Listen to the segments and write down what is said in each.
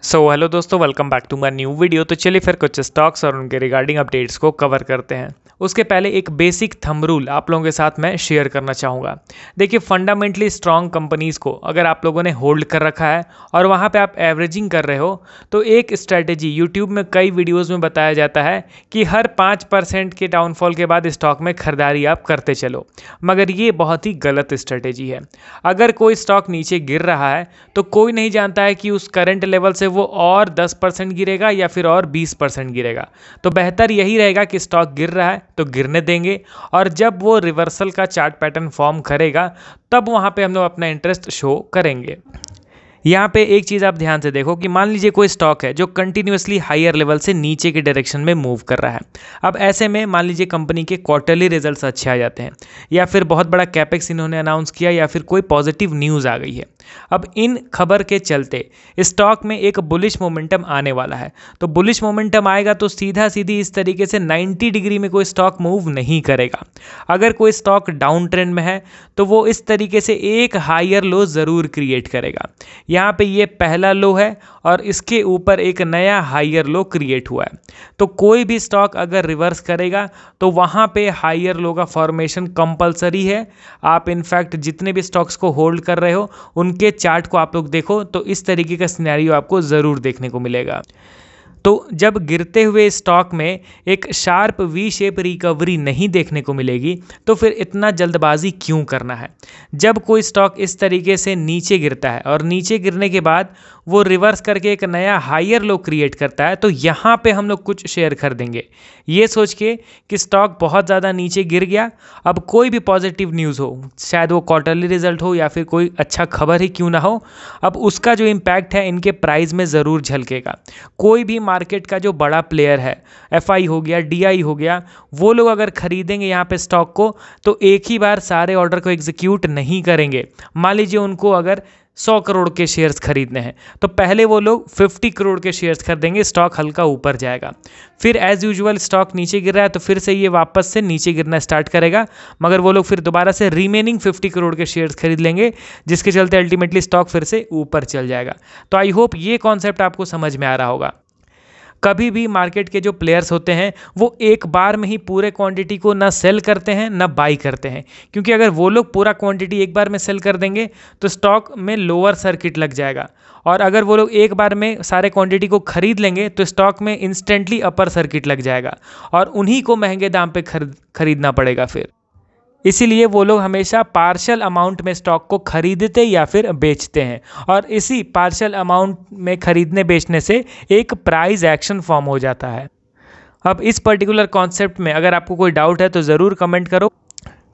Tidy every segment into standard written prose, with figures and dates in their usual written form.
Hello दोस्तों, welcome back to my new video. तो चलिए फिर कुछ स्टॉक्स और उनके रिगार्डिंग अपडेट्स को कवर करते हैं। उसके पहले एक बेसिक थंब रूल आप लोगों के साथ मैं शेयर करना चाहूँगा। देखिए, फंडामेंटली स्ट्रॉन्ग कंपनीज़ को अगर आप लोगों ने होल्ड कर रखा है और वहाँ पे आप एवरेजिंग कर रहे हो, तो एक स्ट्रैटेजी यूट्यूब में कई वीडियोज़ में बताया जाता है कि हर 5% के डाउनफॉल के बाद स्टॉक में खरीदारी आप करते चलो, मगर ये बहुत ही गलत स्ट्रैटेजी है। अगर कोई स्टॉक नीचे गिर रहा है तो कोई नहीं जानता है कि उस करंट लेवल से वो और 10% गिरेगा या फिर और 20% गिरेगा। तो बेहतर यही रहेगा कि स्टॉक गिर रहा है तो गिरने देंगे, और जब वो रिवर्सल का चार्ट पैटर्न फॉर्म करेगा तब वहाँ पे हम लोग अपना इंटरेस्ट शो करेंगे। यहाँ पे एक चीज़ आप ध्यान से देखो कि मान लीजिए कोई स्टॉक है जो कंटिन्यूसली हायर लेवल से नीचे के डायरेक्शन में मूव कर रहा है। अब ऐसे में मान लीजिए कंपनी के क्वार्टरली रिजल्ट्स अच्छे आ जाते हैं, या फिर बहुत बड़ा कैपेक्स इन्होंने अनाउंस किया, या फिर कोई पॉजिटिव न्यूज़ आ गई है। अब इन खबर के चलते स्टॉक में एक बुलिश मोमेंटम आने वाला है। तो बुलिश मोमेंटम आएगा तो सीधा सीधी इस तरीके से 90 डिग्री में कोई स्टॉक मूव नहीं करेगा। अगर कोई स्टॉक डाउन ट्रेंड में है तो वो इस तरीके से एक हायर लो ज़रूर क्रिएट करेगा। यहाँ पे ये पहला लो है और इसके ऊपर एक नया हायर लो क्रिएट हुआ है। तो कोई भी स्टॉक अगर रिवर्स करेगा तो वहाँ पे हायर लो का फॉर्मेशन कंपलसरी है। आप इनफैक्ट जितने भी स्टॉक्स को होल्ड कर रहे हो उनके चार्ट को आप लोग देखो तो इस तरीके का सिनेरियो आपको ज़रूर देखने को मिलेगा। तो जब गिरते हुए स्टॉक में एक शार्प वी शेप रिकवरी नहीं देखने को मिलेगी तो फिर इतना जल्दबाजी क्यों करना है। जब कोई स्टॉक इस तरीके से नीचे गिरता है और नीचे गिरने के बाद वो रिवर्स करके एक नया हायर लो क्रिएट करता है, तो यहाँ पे हम लोग कुछ शेयर खरीदेंगे ये सोच के कि स्टॉक बहुत ज़्यादा नीचे गिर गया। अब कोई भी पॉजिटिव न्यूज़ हो, शायद वो क्वार्टरली रिजल्ट हो या फिर कोई अच्छा खबर ही क्यों ना हो, अब उसका जो इम्पैक्ट है इनके प्राइस में ज़रूर झलकेगा। कोई भी मार्केट का जो बड़ा प्लेयर है, एफआई हो गया, डीआई हो गया, वो लोग अगर खरीदेंगे यहाँ पे स्टॉक को तो एक ही बार सारे ऑर्डर को एग्जीक्यूट नहीं करेंगे। मान लीजिए उनको अगर 100 करोड़ के शेयर्स खरीदने हैं तो पहले वो लोग 50 करोड़ के शेयर्स खरीदेंगे, स्टॉक हल्का ऊपर जाएगा। फिर एज यूजुअल स्टॉक नीचे गिर रहा है तो फिर से ये वापस से नीचे गिरना स्टार्ट करेगा, मगर वो लोग फिर दोबारा से रिमेनिंग 50 करोड़ के शेयर्स खरीद लेंगे, जिसके चलते अल्टीमेटली स्टॉक फिर से ऊपर चल जाएगा। तो आई होप ये कॉन्सेप्ट आपको समझ में आ रहा होगा। कभी भी मार्केट के जो प्लेयर्स होते हैं वो एक बार में ही पूरे क्वांटिटी को ना सेल करते हैं ना बाई करते हैं, क्योंकि अगर वो लोग पूरा क्वांटिटी एक बार में सेल कर देंगे तो स्टॉक में लोअर सर्किट लग जाएगा, और अगर वो लोग एक बार में सारे क्वांटिटी को खरीद लेंगे तो स्टॉक में इंस्टेंटली अपर सर्किट लग जाएगा और उन्हीं को महंगे दाम पे खरीदना पड़ेगा। फिर इसीलिए वो लोग हमेशा पार्शियल अमाउंट में स्टॉक को खरीदते या फिर बेचते हैं, और इसी पार्शियल अमाउंट में खरीदने बेचने से एक प्राइस एक्शन फॉर्म हो जाता है। अब इस पर्टिकुलर कॉन्सेप्ट में अगर आपको कोई डाउट है तो ज़रूर कमेंट करो।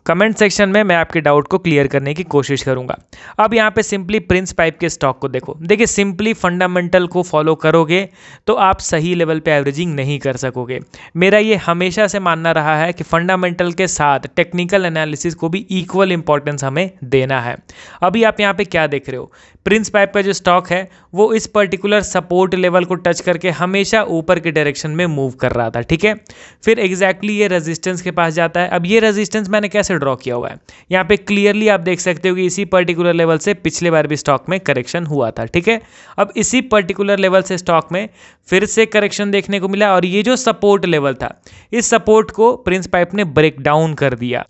कमेंट सेक्शन में मैं आपके डाउट को क्लियर करने की कोशिश करूंगा। अब यहाँ पे सिंपली प्रिंस पाइप के स्टॉक को देखो। देखिए, सिंपली फंडामेंटल को फॉलो करोगे तो आप सही लेवल पे एवरेजिंग नहीं कर सकोगे। मेरा ये हमेशा से मानना रहा है कि फंडामेंटल के साथ टेक्निकल एनालिसिस को भी इक्वल इंपॉर्टेंस हमें देना है। अभी आप यहाँ पे क्या देख रहे हो, प्रिंस पाइप का जो स्टॉक है वो इस पर्टिकुलर सपोर्ट लेवल को टच करके हमेशा ऊपर के डायरेक्शन में मूव कर रहा था, ठीक है। फिर एग्जैक्टली ये रेजिस्टेंस के पास जाता है। अब ये रेजिस्टेंस मैंने कैसे ड्रॉ किया हुआ है, यहाँ पे क्लियरली आप देख सकते हो कि इसी पर्टिकुलर लेवल से पिछले बार भी स्टॉक में करेक्शन हुआ था, ठीक है। अब इसी पर्टिकुलर लेवल से स्टॉक में फिर से करेक्शन देखने को मिला, और ये जो सपोर्ट लेवल था इस सपोर्ट को प्रिंस पाइप ने ब्रेक डाउन कर दिया।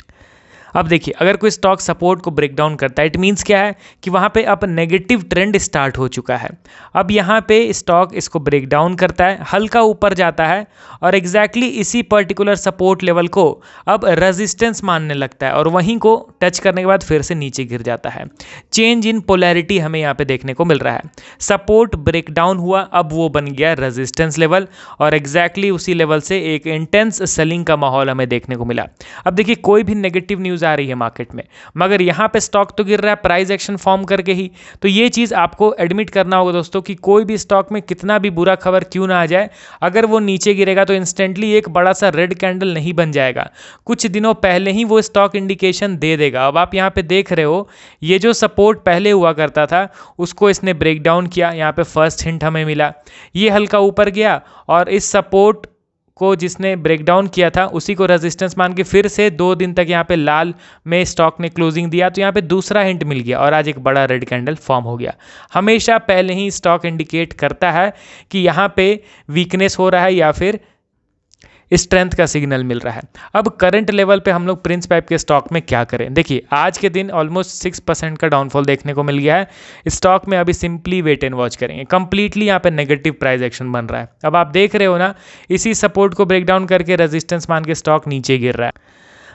अब देखिए, अगर कोई स्टॉक सपोर्ट को ब्रेक डाउन करता है, इट मीन्स क्या है कि वहाँ पे अब नेगेटिव ट्रेंड स्टार्ट हो चुका है। अब यहाँ पे स्टॉक इसको ब्रेक डाउन करता है, हल्का ऊपर जाता है, और एग्जैक्टली इसी पर्टिकुलर सपोर्ट लेवल को अब रेजिस्टेंस मानने लगता है, और वहीं को टच करने के बाद फिर से नीचे गिर जाता है। चेंज इन पोलैरिटी हमें यहाँ पे देखने को मिल रहा है। सपोर्ट ब्रेक डाउन हुआ, अब वो बन गया रेजिस्टेंस लेवल, और एग्जैक्टली उसी लेवल से एक इंटेंस सेलिंग का माहौल हमें देखने को मिला। अब देखिए, कोई भी नेगेटिव न्यूज़ आ रही है मार्केट में, मगर यहाँ पे स्टॉक तो गिर रहा है प्राइस एक्शन फॉर्म करके ही। तो ये चीज़ आपको एडमिट करना होगा दोस्तों कि कोई भी स्टॉक में कितना भी बुरा खबर क्यों ना आ जाए, अगर वो नीचे गिरेगा तो इंस्टेंटली एक बड़ा सा रेड कैंडल नहीं बन जाएगा, कुछ दिनों पहले ही वो स्टॉक इंडिकेशन दे देगा। अब आप यहाँ पे देख रहे हो, ये जो सपोर्ट पहले हुआ करता था उसको इसने ब्रेक डाउन किया। यहाँ पे फर्स्ट हिंट हमें मिला, ये हल्का ऊपर गया और इस सपोर्ट को जिसने ब्रेक डाउन किया था उसी को रेजिस्टेंस मान के फिर से 2 दिन तक यहाँ पे लाल में स्टॉक ने क्लोजिंग दिया, तो यहाँ पे दूसरा हिंट मिल गया और आज एक बड़ा रेड कैंडल फॉर्म हो गया। हमेशा पहले ही स्टॉक इंडिकेट करता है कि यहाँ पे वीकनेस हो रहा है या फिर स्ट्रेंथ का सिग्नल मिल रहा है। अब करंट लेवल पे हम लोग प्रिंस पाइप के स्टॉक में क्या करें? देखिए आज के दिन ऑलमोस्ट 6% का डाउनफॉल देखने को मिल गया है स्टॉक में। अभी सिंपली वेट एंड वॉच करेंगे। कंप्लीटली यहाँ पे नेगेटिव प्राइस एक्शन बन रहा है। अब आप देख रहे हो ना, इसी सपोर्ट को ब्रेक डाउन करके रेजिस्टेंस मान के स्टॉक नीचे गिर रहा है।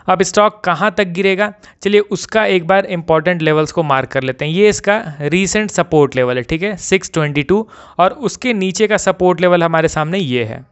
अब स्टॉक कहाँ तक गिरेगा, चलिए उसका एक बार इंपॉर्टेंट लेवल्स को मार्क कर लेते हैं। ये इसका रीसेंट सपोर्ट लेवल है, ठीक है, 622, और उसके नीचे का सपोर्ट लेवल हमारे सामने ये है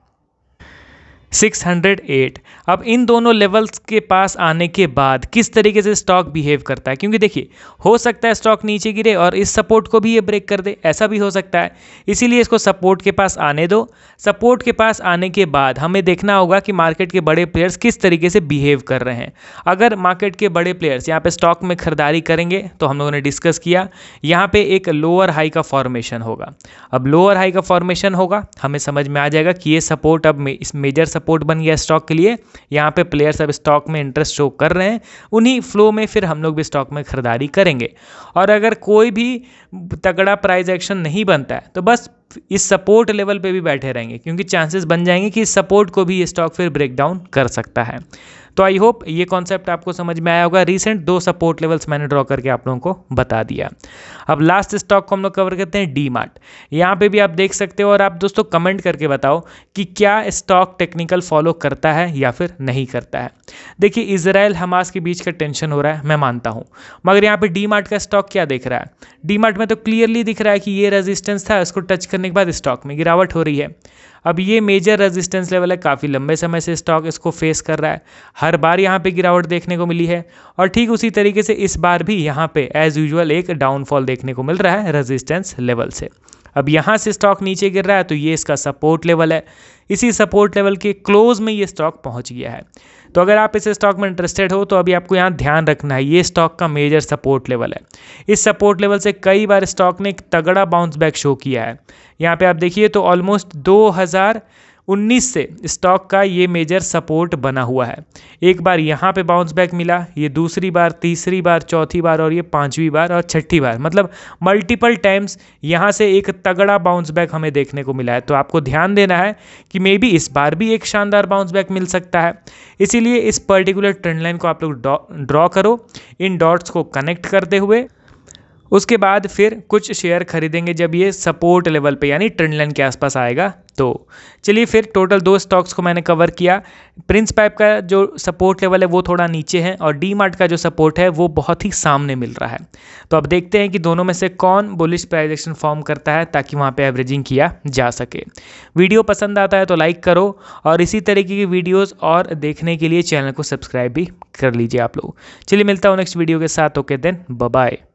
608। अब इन दोनों लेवल्स के पास आने के बाद किस तरीके से स्टॉक बिहेव करता है, क्योंकि देखिए हो सकता है स्टॉक नीचे गिरे और इस सपोर्ट को भी ये ब्रेक कर दे, ऐसा भी हो सकता है। इसीलिए इसको सपोर्ट के पास आने दो। सपोर्ट के पास आने के बाद हमें देखना होगा कि मार्केट के बड़े प्लेयर्स किस तरीके से बिहेव कर रहे हैं। अगर मार्केट के बड़े प्लेयर्स यहाँ पे स्टॉक में खरीदारी करेंगे तो हम लोगों ने डिस्कस किया यहाँ पे एक लोअर हाई का फॉर्मेशन होगा। अब लोअर हाई का फॉर्मेशन होगा, हमें समझ में आ जाएगा कि ये सपोर्ट अब इस मेजर सपोर्ट बन गया स्टॉक के लिए। यहाँ पे प्लेयर्स अब स्टॉक में इंटरेस्ट शो कर रहे हैं, उन्हीं फ्लो में फिर हम लोग भी स्टॉक में खरीदारी करेंगे। और अगर कोई भी तगड़ा प्राइस एक्शन नहीं बनता है तो बस इस सपोर्ट लेवल पे भी बैठे रहेंगे, क्योंकि चांसेस बन जाएंगे कि इस सपोर्ट को भी ये स्टॉक फिर ब्रेक डाउन कर सकता है। तो आई होप ये कॉन्सेप्ट आपको समझ में आया होगा। रीसेंट 2 सपोर्ट लेवल्स मैंने ड्रॉ करके आप लोगों को बता दिया। अब लास्ट स्टॉक को हम लोग कवर करते हैं डीमार्ट। यहाँ पे भी आप देख सकते हो और आप दोस्तों कमेंट करके बताओ कि क्या स्टॉक टेक्निकल फॉलो करता है या फिर नहीं करता है। देखिए इजराइल हमास के बीच का टेंशन हो रहा है, मैं मानता हूँ, मगर यहाँ पे डीमार्ट का स्टॉक क्या दिख रहा है? डीमार्ट में तो क्लियरली दिख रहा है कि ये रेजिस्टेंस था, इसको टच करने के बाद स्टॉक में गिरावट हो रही है। अब ये मेजर रेजिस्टेंस लेवल है, काफ़ी लंबे समय से स्टॉक इसको फेस कर रहा है। हर बार यहाँ पे गिरावट देखने को मिली है और ठीक उसी तरीके से इस बार भी यहाँ पे एज यूजुअल एक डाउनफॉल देखने को मिल रहा है रेजिस्टेंस लेवल से। अब यहाँ से स्टॉक नीचे गिर रहा है तो ये इसका सपोर्ट लेवल है। इसी सपोर्ट लेवल के क्लोज में ये स्टॉक पहुँच गया है। तो अगर आप इस स्टॉक में इंटरेस्टेड हो तो अभी आपको यहाँ ध्यान रखना है, ये स्टॉक का मेजर सपोर्ट लेवल है। इस सपोर्ट लेवल से कई बार स्टॉक ने एक तगड़ा बाउंस बैक शो किया है। यहाँ पे आप देखिए तो ऑलमोस्ट 2019 से स्टॉक का ये मेजर सपोर्ट बना हुआ है। एक बार यहाँ पे बाउंस बैक मिला, ये दूसरी बार, तीसरी बार, चौथी बार और ये 5वीं बार और 6ठी बार, मतलब मल्टीपल टाइम्स यहाँ से एक तगड़ा बाउंस बैक हमें देखने को मिला है। तो आपको ध्यान देना है कि मे बी इस बार भी एक शानदार बाउंस बैक मिल सकता है। इसीलिए इस पर्टिकुलर ट्रेंड लाइन को आप लोग ड्रॉ करो, इन डॉट्स को कनेक्ट करते हुए। उसके बाद फिर कुछ शेयर खरीदेंगे जब ये सपोर्ट लेवल पे यानी ट्रेंड लाइन के आसपास आएगा। तो चलिए फिर टोटल 2 स्टॉक्स को मैंने कवर किया। प्रिंस पाइप का जो सपोर्ट लेवल है वो थोड़ा नीचे है और डीमार्ट का जो सपोर्ट है वो बहुत ही सामने मिल रहा है। तो अब देखते हैं कि दोनों में से कौन बुलिश प्राइस एक्शन फॉर्म करता है ताकि वहाँ पे एवरेजिंग किया जा सके। वीडियो पसंद आता है तो लाइक करो और इसी तरीके की वीडियोज़ और देखने के लिए चैनल को सब्सक्राइब भी कर लीजिए आप लोग। चलिए मिलता हूँ नेक्स्ट वीडियो के साथ। Okay then, bye bye.